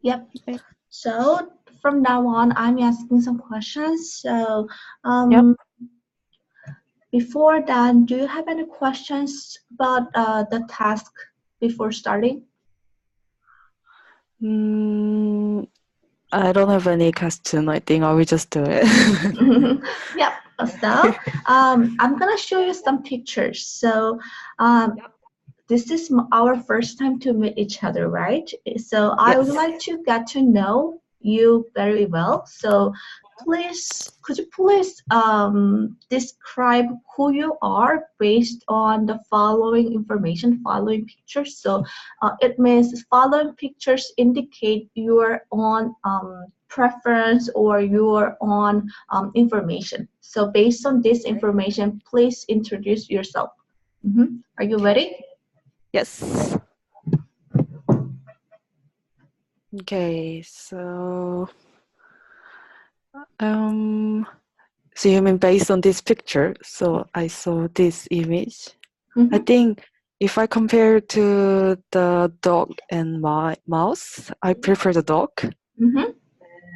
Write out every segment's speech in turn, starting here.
Yep. Okay. So from now on, I'm asking some questions. So Yep. um, before that, do you have any questions about the task before starting? Mm, I don't have any question. I think I will just do it. Yep. So I'm gonna show you some pictures. So um, this is our first time to meet each other, right? So I would Yes. like to get to know you very well. So please, could you please describe who you are based on the following information, following pictures? So it means following pictures indicate your own preference or your own information. So based on this information, please introduce yourself. Are you ready? Yes. Okay. Um, so you mean based on this picture? So I saw this image. I Mm-hmm. think if I compare to the dog and my mouse, I prefer the dog. Mm-hmm.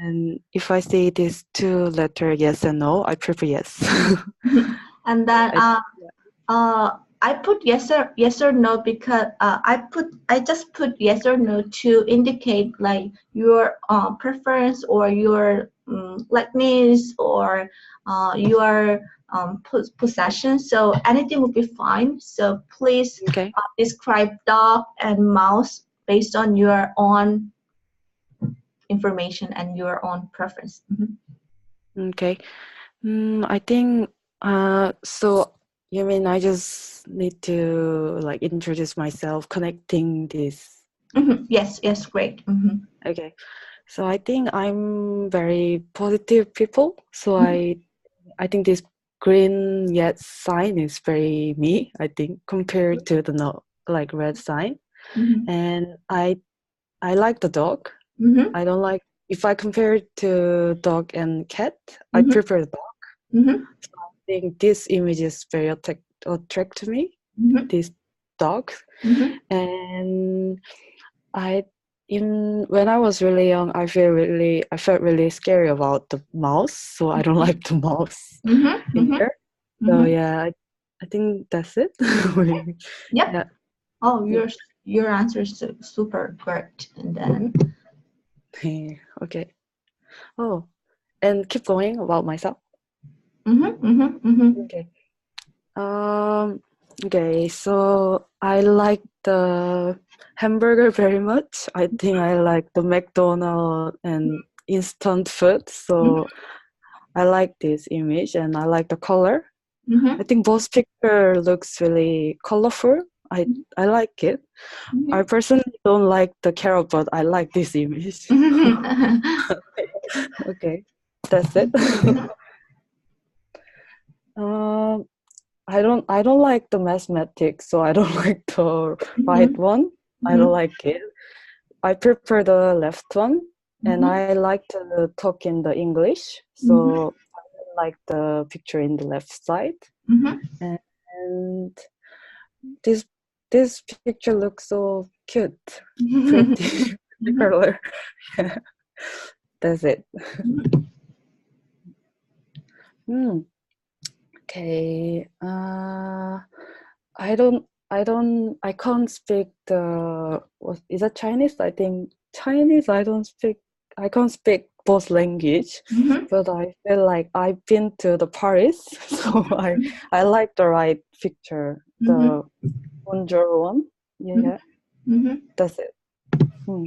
And if I say these two letter yes and no, I prefer yes. And then I, I put yes or no because I just put yes or no to indicate like your preference or your likeness or your possession. So anything would be fine. So please okay. describe dog and mouse based on your own information and your own preference. Okay. I think so you mean I just need to like introduce myself connecting this. Yes, yes, great. Okay. So I think I'm very positive people. So I think this green yes sign is very me, I think, compared to the no like red sign. Mhm. And I like the dog. Mhm. I don't like if I compare it to dog and cat, I Mhm. prefer the dog. Mhm. I think this image is very attract to me, Mhm. this dog. Mhm. And I in when I was really young, I felt really scary about the mouse, so I don't like the mouse Mhm. in Mhm. here. So Mhm. yeah, I think that's it. Yep. Yeah. Oh, Mm. your answer is super great. And then Okay. Oh, and keep going about myself. mhm. Mhm. Mhm. Okay. Um, okay, so I like the hamburger very much. I think I like the McDonald's and instant food. So I like this image and I like the color. I Mhm. think both picture looks really colorful. I like it. I Mhm. personally don't like the carrot, but I like this image. Mhm. Okay, that's it. um, I don't like the mathematics, so I don't like the right Mhm. one. I don't Mhm. like it. I prefer the left one, and Mhm. I like to talk in the English, Mhm. so I like the picture in the left side. Mhm. And this this picture looks so cute, Mhm. pretty, the Mhm. color. Yeah, that's it. Hmm. Okay. I can't speak the, what is that Chinese? I think Chinese, I can't speak both language, Mhm. but I feel like I've been to the Paris, so I like the right picture, Mhm. the Bonjour one. Mhm. Yeah, Mhm. that's it. Hmm.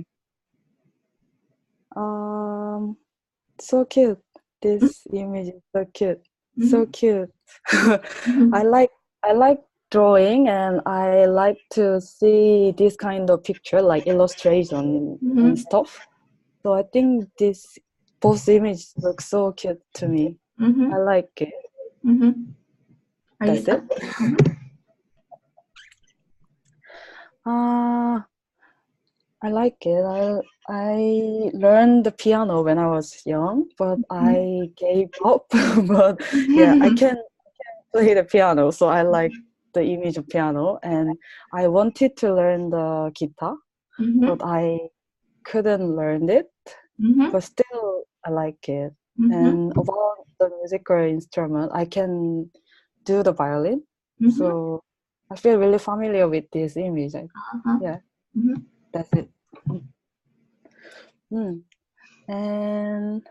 Um, so cute. This image is so cute. So Mhm. cute. I Mhm. like I like drawing and I like to see this kind of picture like illustration and Mhm. stuff. So I think this both images look so cute to me. I Mhm. like it. Mhm. Are you That's it. done? Mhm. Uh I like it. I learned the piano when I was young, but I gave up. But yeah, I Mhm. can play the piano, so I like the image of piano. And I wanted to learn the guitar, but Mhm. couldn't learn it, Mm-hmm. but still I like it. Mm-hmm. And about the musical instrument, I can do the violin. Mm-hmm. So I feel really familiar with this image. Uh-huh. Yeah, Mm-hmm. that's it. Mm. And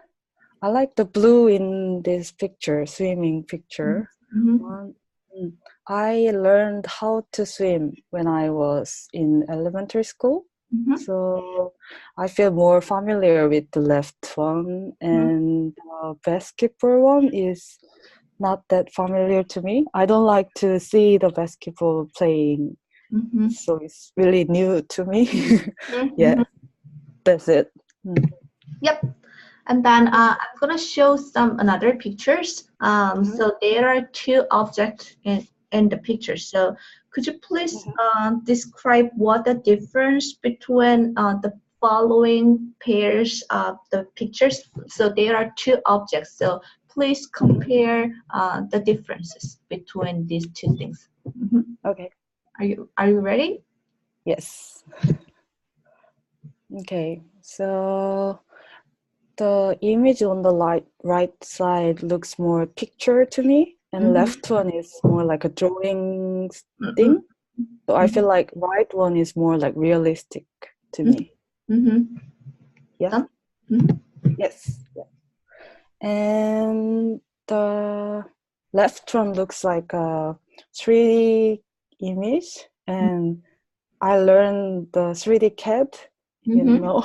I like the blue in this picture, swimming picture. Mm-hmm. One, I learned how to swim when I was in elementary school. Mm-hmm. So I feel more familiar with the left one, and the basketball one is not that familiar to me. I don't like to see the basketball playing, Mm-hmm. so it's really new to me. Yeah, Mm-hmm. that's it. Yep. And then I'm gonna show some another pictures. So there are two objects in the picture. So could you please describe what the difference between the following pairs of the pictures? So there are two objects. So please compare the differences between these two things. Mhm. Okay. Are you ready? Yes. Okay. So the image on the right side looks more picture to me, and left one is more like a drawing thing. So I feel like right one is more like realistic to me. Mm-hmm. Yeah. Mm-hmm. Yes. Yeah. And the left one looks like a 3D image, and I learned the 3D CAD, you Mm-hmm. know.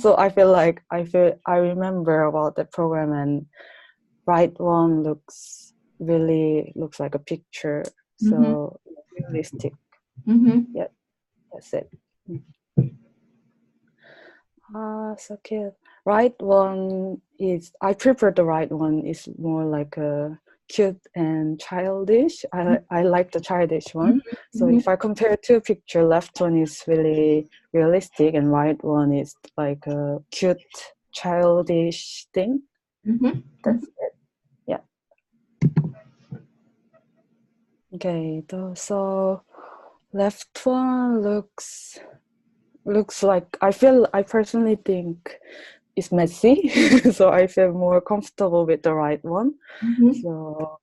So I feel like I remember about the program, and right one looks like a picture, so realistic. Mm-hmm. Yeah, that's it. So cute. Right one is I prefer the right one is more like a cute and childish. I like the childish one. So if I compare two picture, left one is really realistic and right one is like a cute childish thing. Mm-hmm. That's it. Yeah. Okay. So left one looks like I personally think it's messy, so I feel more comfortable with the right one. Mm-hmm. So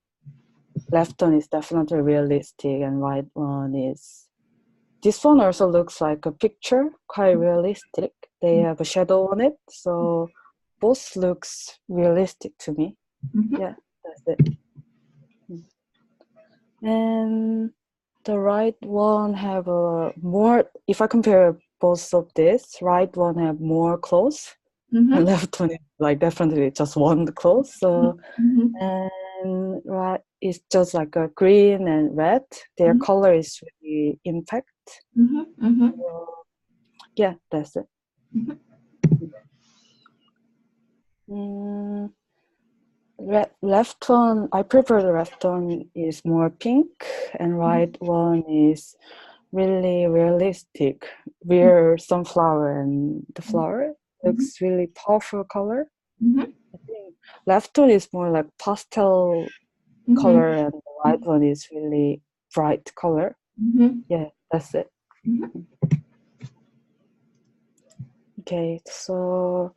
left one is definitely realistic, and right one is. This one also looks like a picture, quite realistic. They have a shadow on it, so both looks realistic to me. Mm-hmm. Yeah, that's it. And the right one have a more. If I compare both of this, right one have more clothes. And left one is like definitely just one clothes. So and right it's just like a green and red. Their color is really impact. So, yeah, that's it. Mm, left one, I prefer the left one is more pink, and right one is really realistic. We're sunflower, and the flower looks really powerful color. I think left one is more like pastel color, and the right one is really bright color. Yeah, that's it. Okay, so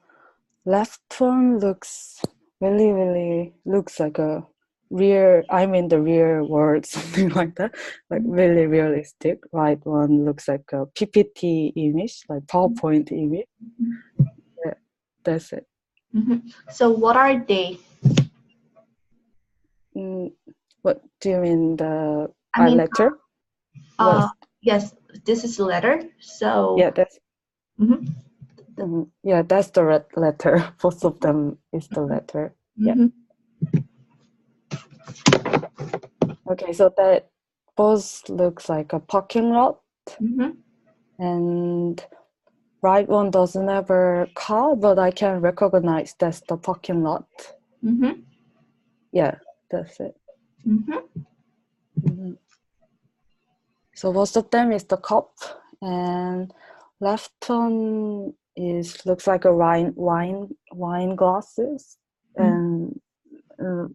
left one looks really looks like a the real world, something like that, like really realistic. Right one looks like a PPT image, like PowerPoint image. Yeah, that's it. So what are they? What do you mean the I mean, letter? What's yes, this is a letter. So yeah, that's yeah, that's the red letter. Both of them is the letter. Yeah. Okay, so that both looks like a parking lot, and right one doesn't have a car, but I can recognize that's the parking lot. Yeah, that's it. So both of them is the cup, and left one is looks like a wine glasses, and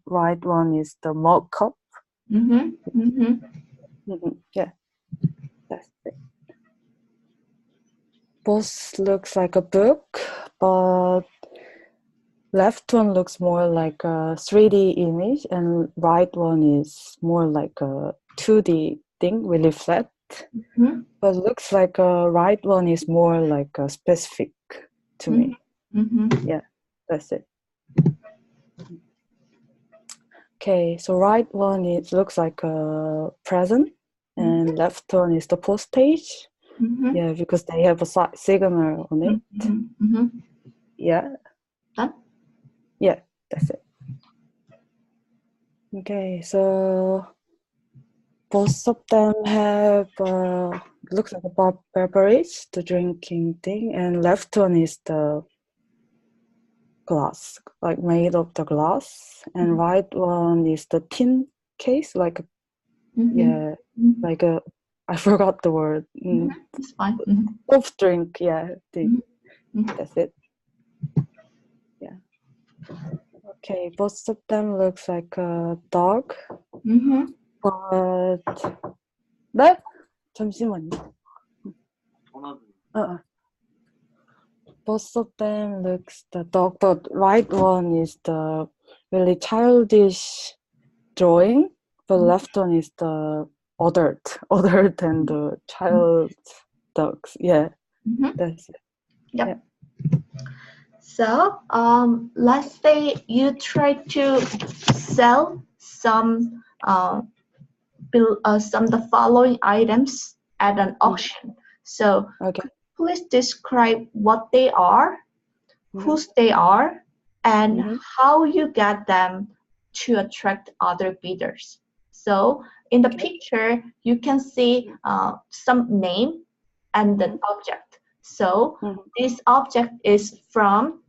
right one is the mug cup. Yeah, that's it. Both looks like a book, but left one looks more like a 3D image, and right one is more like a 2D thing, really flat. Mhm. But looks like a right one is more like a specific to me. Mhm. Yeah, that's it. Okay, so right one it looks like a present, and left one is the postage. Mhm. Yeah, because they have a signal on it. Mhm. Mhm. Yeah, Done. yeah, that's it. Okay, so both of them have looks like a beverage, the drinking thing, and left one is the glass, like made of the glass, and right one is the tin case, like a, yeah, like a, I forgot the word. It's fine. Soft drink, yeah, thing. That's it. Yeah. Okay, both of them looks like a dog, but 네? 잠시만요. Both of them looks the dog, but right one is the really childish drawing, but left one is the adult than the child dogs. Yeah, that's it. Yep. Yeah. So, let's say you try to sell some the following items at an auction. So, Okay. please describe what they are, whose they are, and how you get them to attract other bidders. So, in the picture, you can see some name and an object. So, this object is from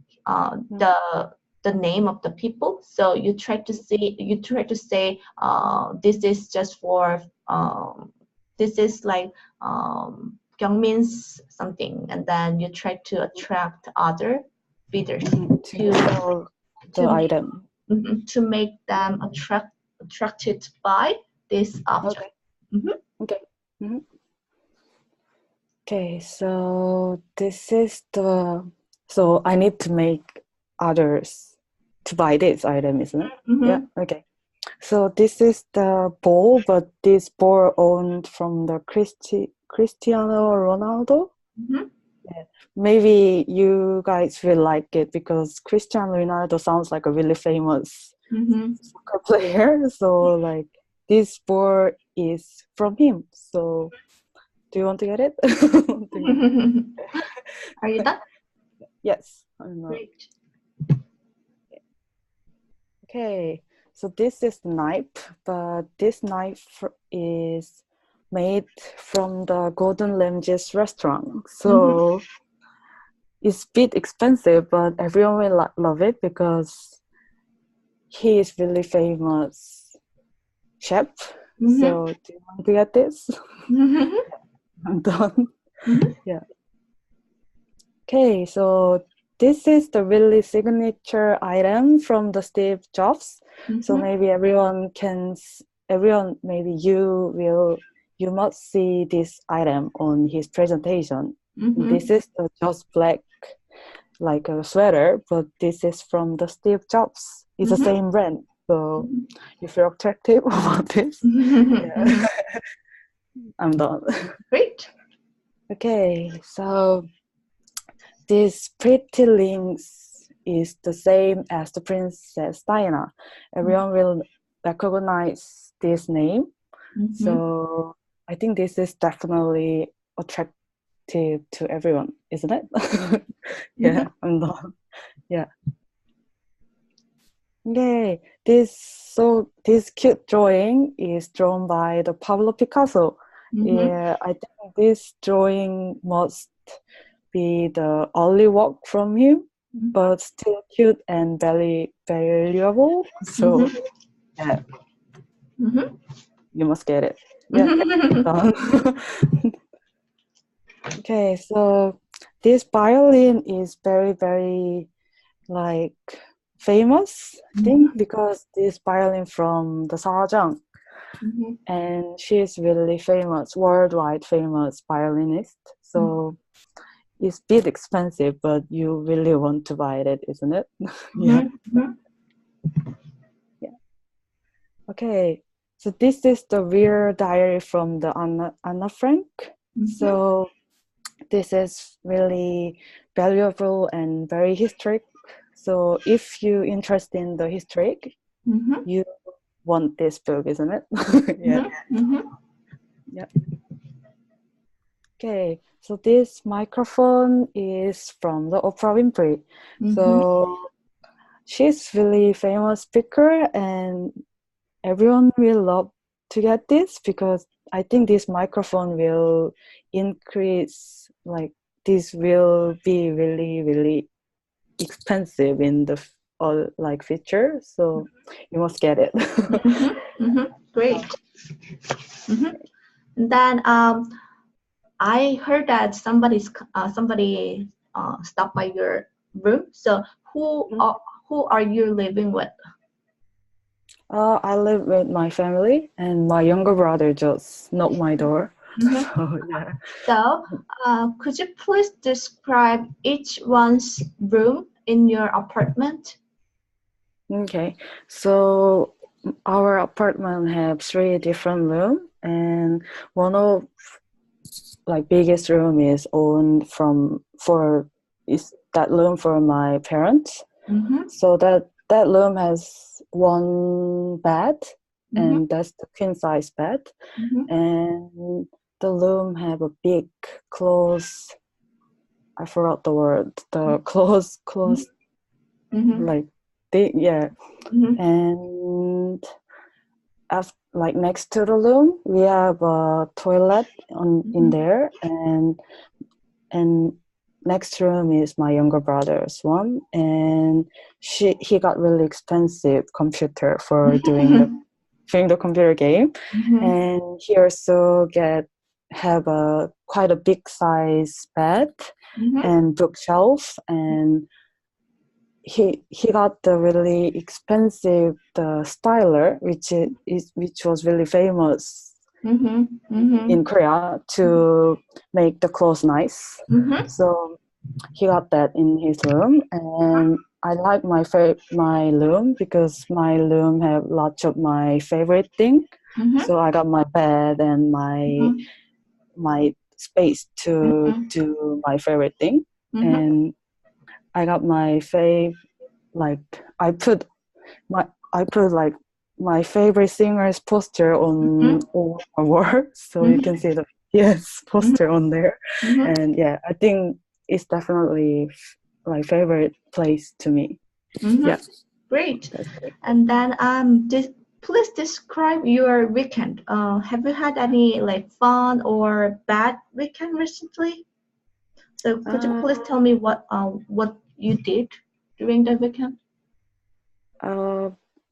the name of the people. So you try to say this is just for this is like Kyungmin's something, and then you try to attract other bidders To sell the item. to make them attracted by this object. Okay. Okay, so this is the, so I need to make others to buy this item, isn't it? Yeah, okay. So this is the ball, but this ball owned from the Cristiano Ronaldo. Yeah. Maybe you guys will like it because Cristiano Ronaldo sounds like a really famous soccer player. So like this ball is from him. So do you want to get it? Are you done? Yes. I'm not. Great. Okay, so this is the knife, but this knife is made from the Gordon Ramsay's restaurant. So it's a bit expensive, but everyone will love it because he is really famous chef. So do you want to get this? I'm done. Yeah. Okay, so this is the really signature item from the Steve Jobs. So maybe maybe you must see this item on his presentation. This is the just black, like a sweater, but this is from the Steve Jobs. It's the same brand. So you feel attractive about this? Yeah. I'm done. Great. Okay, so this Pretty Links is the same as the Princess Diana. Everyone will recognize this name. So I think this is definitely attractive to everyone, isn't it? Yeah, I'm done. Yeah. Okay, this cute drawing is drawn by the Pablo Picasso. Yeah, I think this drawing must be the early work from him, but still cute and very valuable. So yeah, you must get it. Yeah. Okay, so this violin is very, very like famous thing because this violin from the Sarajang, and she's really famous, worldwide famous violinist. So it's a bit expensive, but you really want to buy it, isn't it? Yeah. Yeah. Okay. So this is the real diary from the Anna Frank. So this is really valuable and very historic. So if you're interested in the history, you want this book, isn't it? Yeah. Yeah. Okay. So this microphone is from the Oprah Winfrey. So she's really famous speaker, and everyone will love to get this because I think this microphone will increase, like this will be really, really expensive in the all like feature, so you must get it. Great. And then I heard that somebody stopped by your room. So who are you living with? I live with my family, and my younger brother just knocked my door. So yeah. So could you please describe each one's room in your apartment? Okay, so our apartment have 3 different rooms, and one of like biggest room is owned is that room for my parents. So that room has 1 bed, and that's the queen size bed, and the room have a big close. I forgot the word. The close like yeah. And like next to the room, we have a toilet in there, and next room is my younger brother's one, and he got really expensive computer for doing the computer game, and he also have a quite a big size bed and bookshelf, and he got the really expensive the styler, which was really famous in Korea to make the clothes nice. So he got that in his room, and I like my room because my room have lots of my favorite thing. So I got my bed and my space to do my favorite thing, and I got my like I put like my favorite singer's poster on my wall, so you can see the poster on there. And yeah, I think it's definitely my favorite place to me. Yeah. Great. And then please describe your weekend. Have you had any like fun or bad weekend recently? So could you please tell me what you did during the weekend?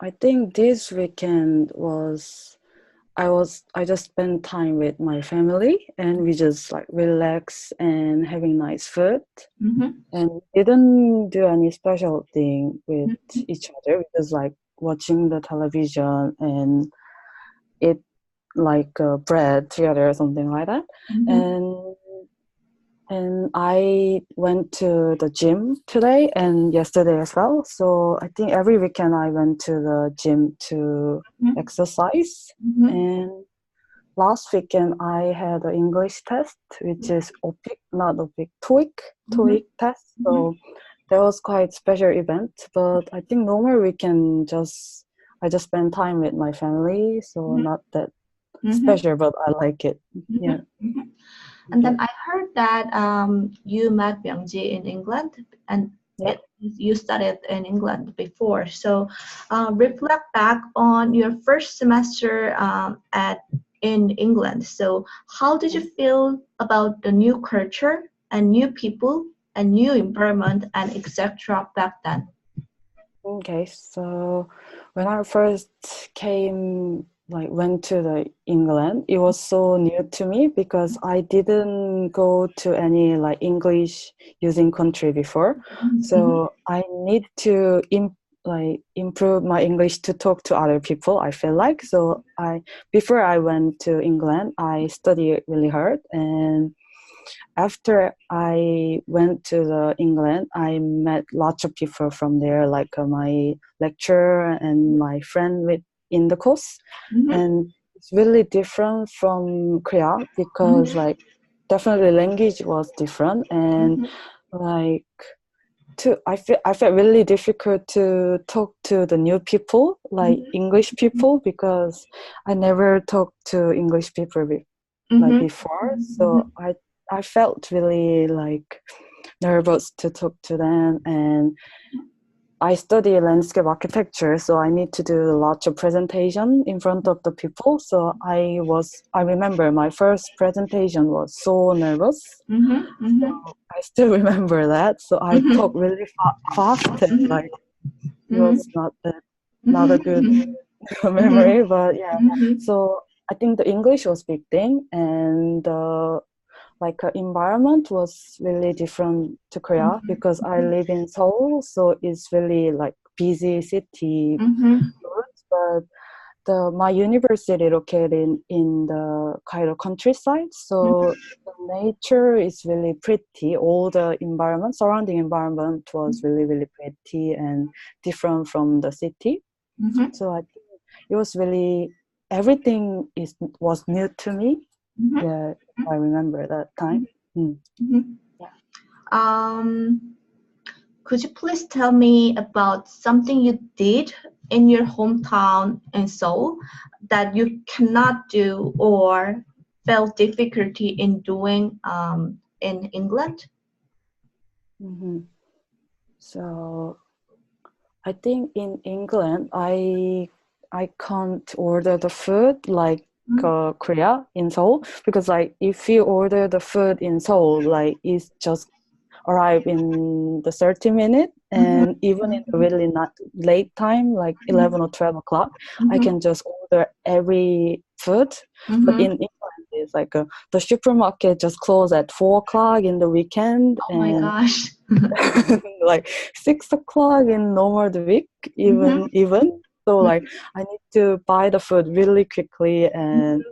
I think this weekend I just spent time with my family, and we just like relax and having nice food, and didn't do any special thing with each other. We just like watching the television and eat like bread together or something like that. And I went to the gym today and yesterday as well. So I think every weekend I went to the gym to exercise. And last weekend I had an English test, which is TOEIC test. So that was quite special event. But I think normal weekend I just spend time with my family, so not that special, but I like it. Yeah. And then I heard that you met Byung-ji in England, and you studied in England before. So reflect back on your first semester in England. So how did you feel about the new culture and new people and new environment and etc. back then? Okay, so when I first went to the England, it was so new to me because I didn't go to any like English using country before. So I need to improve my English to talk to other people, I feel like. So before I went to England, I studied really hard, and after I went to the England, I met lots of people from there, like my lecturer and my friend in the course, and it's really different from Korea because like definitely language was different and like I felt really difficult to talk to the new people, like English people, because I never talked to English people like before. So I felt really like nervous to talk to them, and I study landscape architecture, so I need to do lots of presentation in front of the people. So I remember my first presentation was so nervous. So I still remember that. So I talk really fast, and like it was not a good memory, but yeah. So I think the English was big thing, and environment was really different to Korea because I live in Seoul, so it's really like busy city, but my university located in the kind of countryside, so the nature is really pretty. All the environment, surrounding environment was really, really pretty and different from the city. So I think it was really, everything was new to me. Yeah, I remember that time. Could you please tell me about something you did in your hometown in Seoul that you cannot do or felt difficulty in doing in England? So I think in England, I can't order the food like Korea in Seoul, because like if you order the food in Seoul, like it's just arrive in the 30 minutes, and even in the really not late time, like 11 or 12 o'clock, I can just order every food. But in England, it's like the supermarket just close at 4 o'clock in the weekend, Oh my gosh. like 6 o'clock in normal the week, even. So like I need to buy the food really quickly, and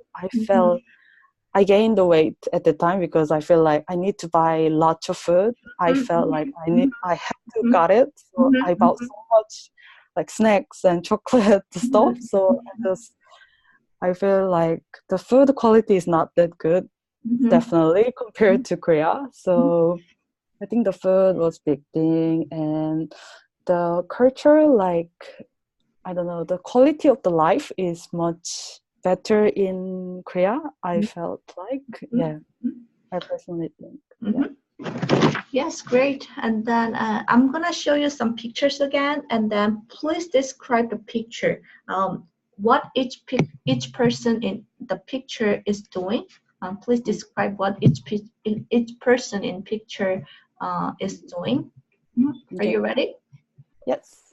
I gained the weight at the time because I feel like I need to buy lots of food. I felt like I had to got it, so I bought so much like snacks and chocolate stuff. So I feel like the food quality is not that good, definitely compared to Korea. So I think the food was big thing, and the culture, like I don't know, the quality of the life is much better in Korea. I felt like, I personally think, Yes, great. And then I'm gonna show you some pictures again, and then please describe the picture. What each person in the picture is doing. Please describe what each person in picture is doing. Are you ready? Yes.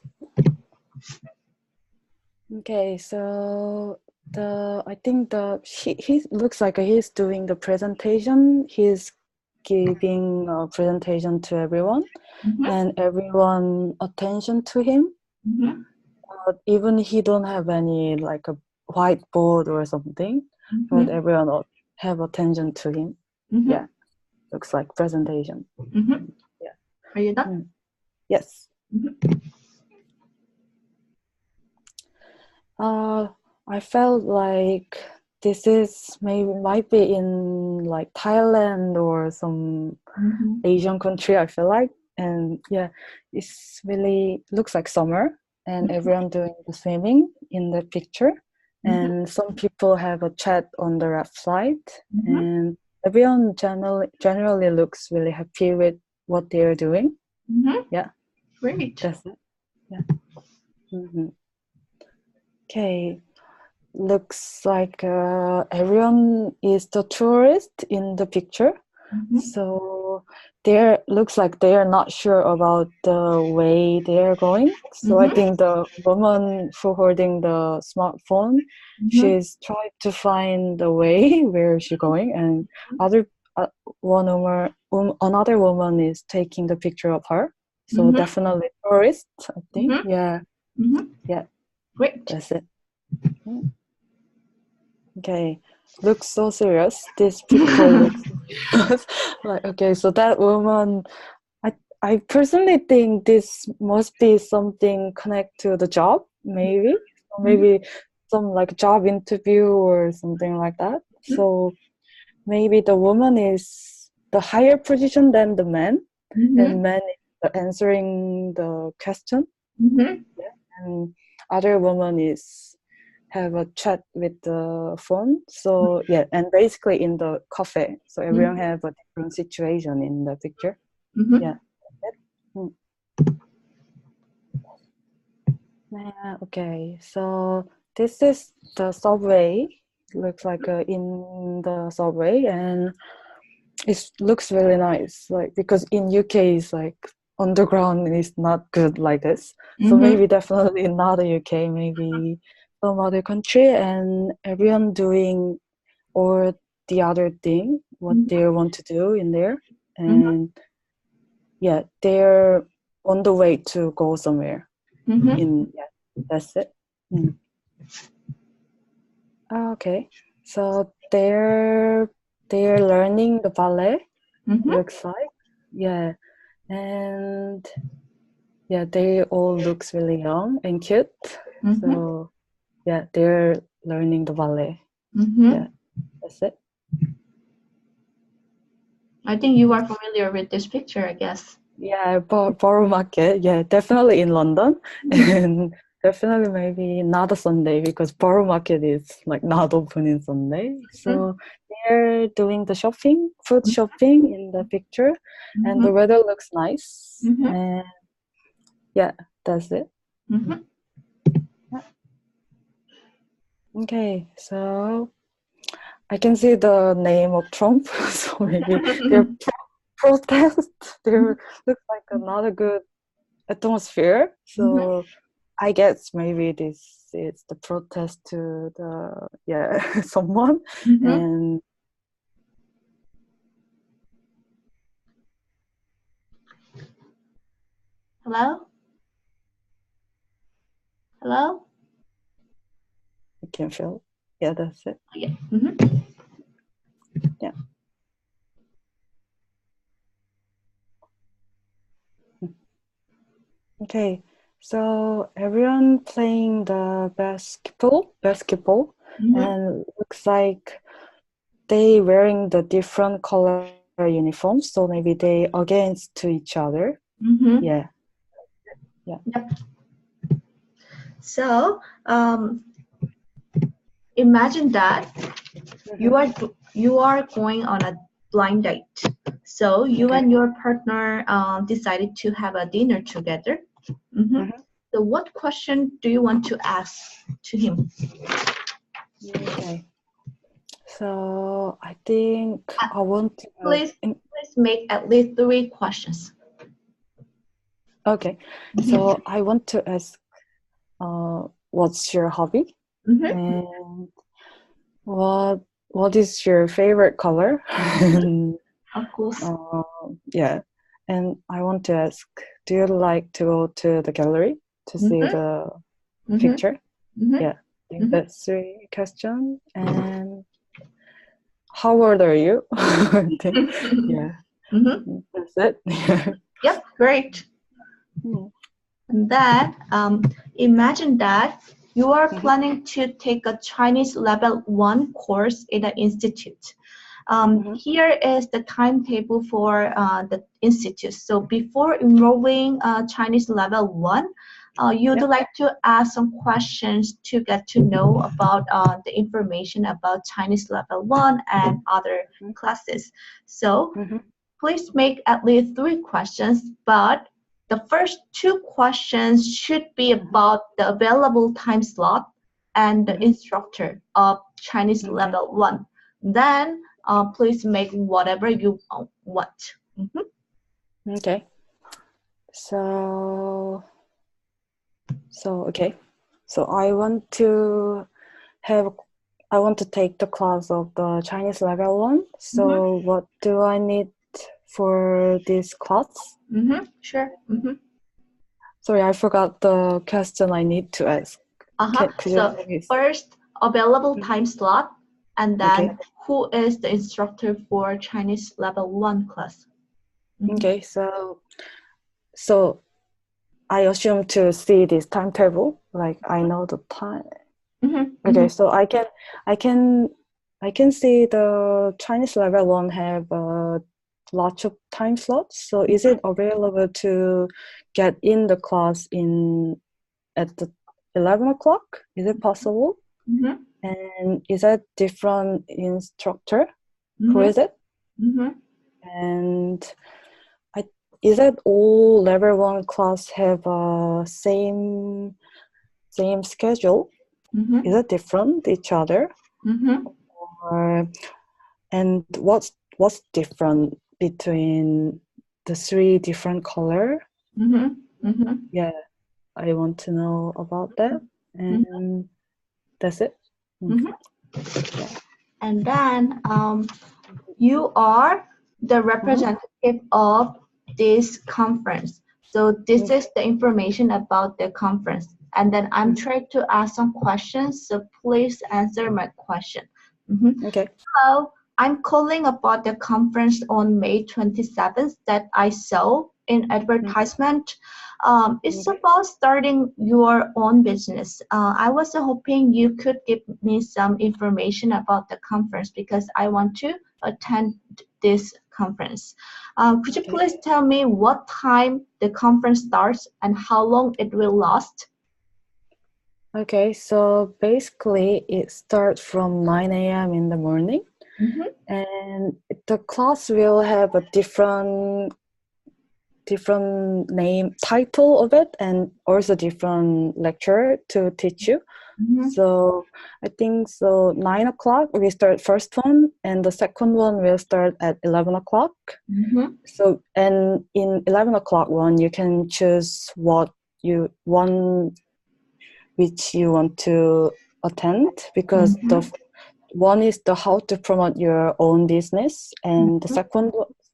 Okay, so I think he looks like he's doing the presentation. He's giving a presentation to everyone, and everyone attention to him. But even he don't have any like a whiteboard or something, but everyone have attention to him. Yeah, looks like presentation. Yeah. Are you done? Yes. I felt like this might be in like Thailand or some Asian country, I feel like. And yeah, it's really looks like summer, and everyone doing the swimming in the picture. And some people have a chat on the left side, and everyone generally looks really happy with what they're doing. Yeah. Great. That's it. Yeah. Okay. Looks like everyone is the tourist in the picture. So looks like they are not sure about the way they are going. So I think the woman who holding the smartphone, she's trying to find the way where she's going, and another woman is taking the picture of her. So definitely tourist, I think. Yeah. Yeah. Great. That's it. Okay, looks so serious. These people look Like, okay, so that woman, I personally think this must be something connect to the job, maybe. Or maybe some like job interview or something like that. So maybe the woman is the higher position than the man, and man is answering the question, and other woman is have a chat with the phone. So yeah, and basically in the cafe, so everyone have a different situation in the picture. Yeah. Mm. Yeah, okay, so this is the subway. Looks like in the subway, and it looks really nice. Like because in UK is like underground is not good like this. So maybe definitely not the UK, maybe some other country, and everyone doing or the other thing what they want to do in there, and yeah, they're on the way to go somewhere. Yeah, that's it. Okay, so they're learning the ballet. Looks like, yeah, and yeah, they all looks really young and cute. So yeah, they're learning the ballet. Yeah, that's it. I think you are familiar with this picture, I guess. Yeah, Borough Market. Yeah, definitely in London, and definitely maybe not a Sunday because Borough Market is like not open in Sunday. So they're doing the shopping, food shopping in the picture, and the weather looks nice. And yeah, that's it. Okay, so I can see the name of Trump, so maybe they're protest. There looks like another good atmosphere. So I guess maybe this is the protest to the someone and Hello? Hello? I can feel. Yeah, that's it. Yeah. Yeah. Okay, so everyone playing the basketball, and looks like they wearing the different color uniforms. So maybe they against to each other. Yeah. Yeah. Yep. So imagine that you are going on a blind date. So you and your partner decided to have a dinner together. So what question do you want to ask to him? Okay. So I think I want to. Please make at least 3 questions. Okay. So I want to ask, what's your hobby? And what is your favorite color? Of course. Yeah. And I want to ask, do you like to go to the gallery to see the picture? Yeah. I think that's 3 questions. And how old are you? I think. Yeah. That's it. Yep, great. And then imagine that you are planning to take a Chinese level 1 course in an institute. Here is the timetable for the institute. So before enrolling Chinese level 1, you'd like to ask some questions to get to know about the information about Chinese level 1 and other classes. So please make at least 3 questions, but the first 2 questions should be about the available time slot and the instructor of Chinese level 1. Then please make whatever you want. Okay. So okay. So I want to take the class of the Chinese level 1. So what do I need for this class? Sure. Sorry, I forgot the question I need to ask. So first, available time slot And Okay. then who is the instructor for Chinese level 1 class? Okay. So I assume to see this timetable, like I know the time. Okay, so I can see the Chinese level 1 have lots of time slots. So is it available to get in the class at the 11 o'clock? Is it possible? And is that different instructor? Who is it? And I is that all level 1 class have same schedule? Is it different each other? Or, and what's different between the 3 different color? Yeah, I want to know about that. And that's it. Yeah. And then you are the representative of this conference. So this is the information about the conference. And then I'm trying to ask some questions, so please answer my question. Okay. Hello, I'm calling about the conference on May 27th that I saw in advertisement. It's about starting your own business. I was hoping you could give me some information about the conference because I want to attend this conference. Could you please tell me what time the conference starts and how long it will last? Okay, so basically it starts from 9 a.m. in the morning, and the class will have a different name title of it, and also different lecturer to teach you. So I think so 9 o'clock we start first one, and the second one will start at 11 o'clock. So, and in 11 o'clock one you can choose which you want to attend, because the one is the how to promote your own business, and the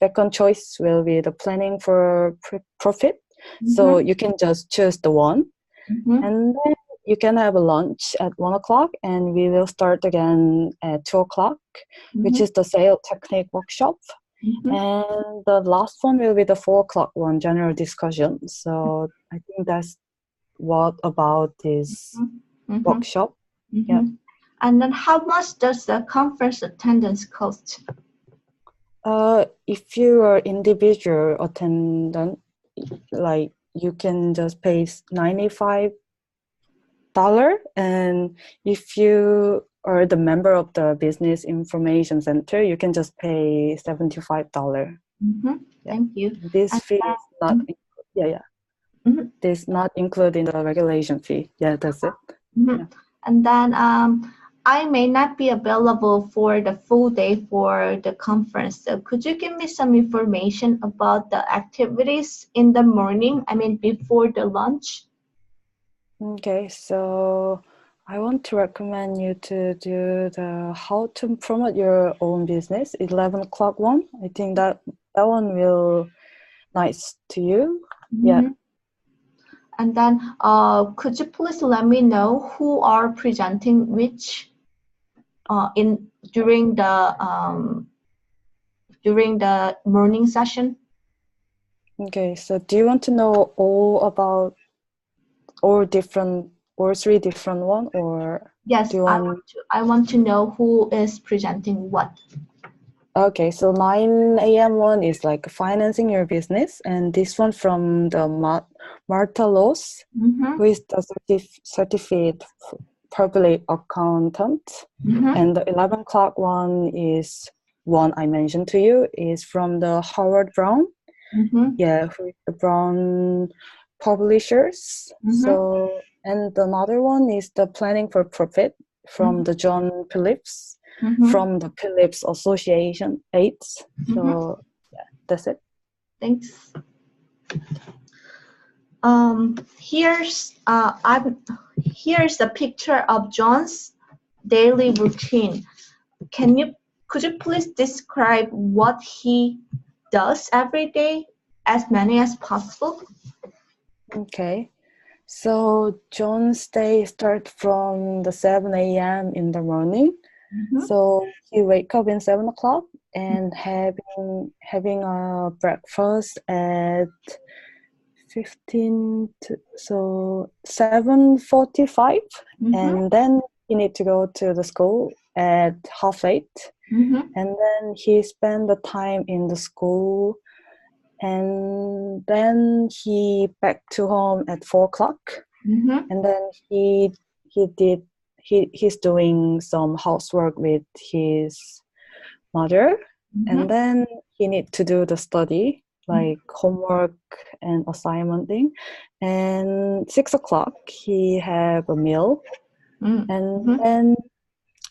second choice will be the planning for profit. So you can just choose the one, and then you can have a lunch at 1 o'clock, and we will start again at 2 o'clock, which is the sales technique workshop. And the last one will be the 4 o'clock one, general discussion. So I think that's what about this workshop. Yeah. And then how much does the conference attendance cost? If you are individual attendant, like you can just pay $95, and if you are the member of the business information center, you can just pay $75. Thank you. This fee is not this not included in the regulation fee. Yeah, that's it. Yeah. And then I may not be available for the full day for the conference. So could you give me some information about the activities in the morning? I mean, before the lunch? Okay, so I want to recommend you to do the how to promote your own business, 11 o'clock one. I think that one will nice to you. Yeah. And then could you please let me know who are presenting which during the morning session? Okay, so do you want to know all about all 3 different one, or Yes, do you want... I want to know who is presenting what. Okay, so 9 a.m. one is like financing your business, and this one from the Martha Loss, who is the certificate public accountant, and the 11 o'clock one is one I mentioned to you, is from the Howard Brown, who is the Brown Publishers. So, and another one is the planning for profit from the John Phillips. From the Phillips Association 8. So yeah, that's it. Thanks. Here's a picture of John's daily routine. Could you please describe what he does every day, as many as possible? Okay. So John's day starts from the 7 a.m. in the morning, So he wake up in 7 o'clock and having a breakfast at 7:45, and then he need to go to the school at 7:30, and then he spend the time in the school, and then he back to home at 4 o'clock, and then he's doing some housework with his mother, and then he need to do the study, like homework and assignment thing, and 6 o'clock he have a meal, and then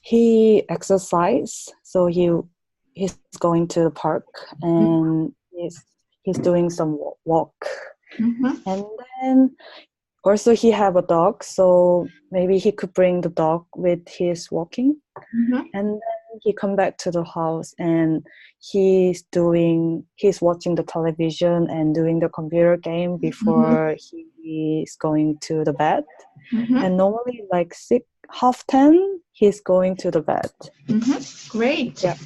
he exercise. So he's going to the park, and he's doing some walk, and then also he have a dog, so maybe he could bring the dog with his walking, and then he come back to the house and he's watching the television and doing the computer game before he's going to the bed. And normally like 10:30 he's going to the bed. Great. Yeah.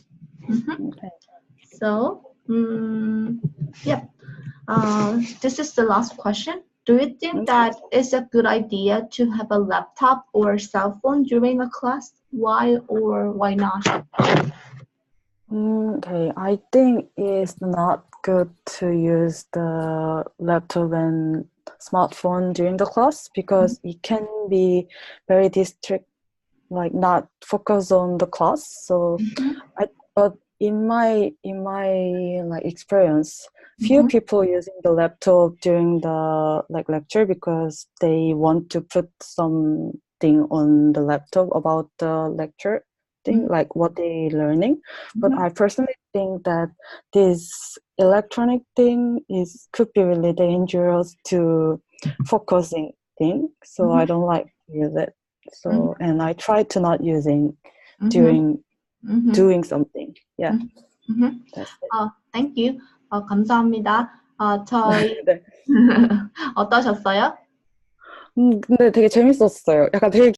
Okay. So, yeah. This is the last question. Do you think that it's a good idea to have a laptop or cell phone during a class? Why or why not? Okay, I think it's not good to use the laptop and smartphone during the class because it can be very like not focus on the class. So, but in my like experience, few people using the laptop during the like lecture because they want to put something on the laptop about the lecture thing, like what they learning. But I personally think that this electronic thing could be really dangerous to focusing thing. So I don't like to use it. So and I try to not using during doing something. Yeah. That's it. Thank you. 감사합니다. 저희 네. 어떠셨어요? 근데 되게 재밌었어요. 약간 되게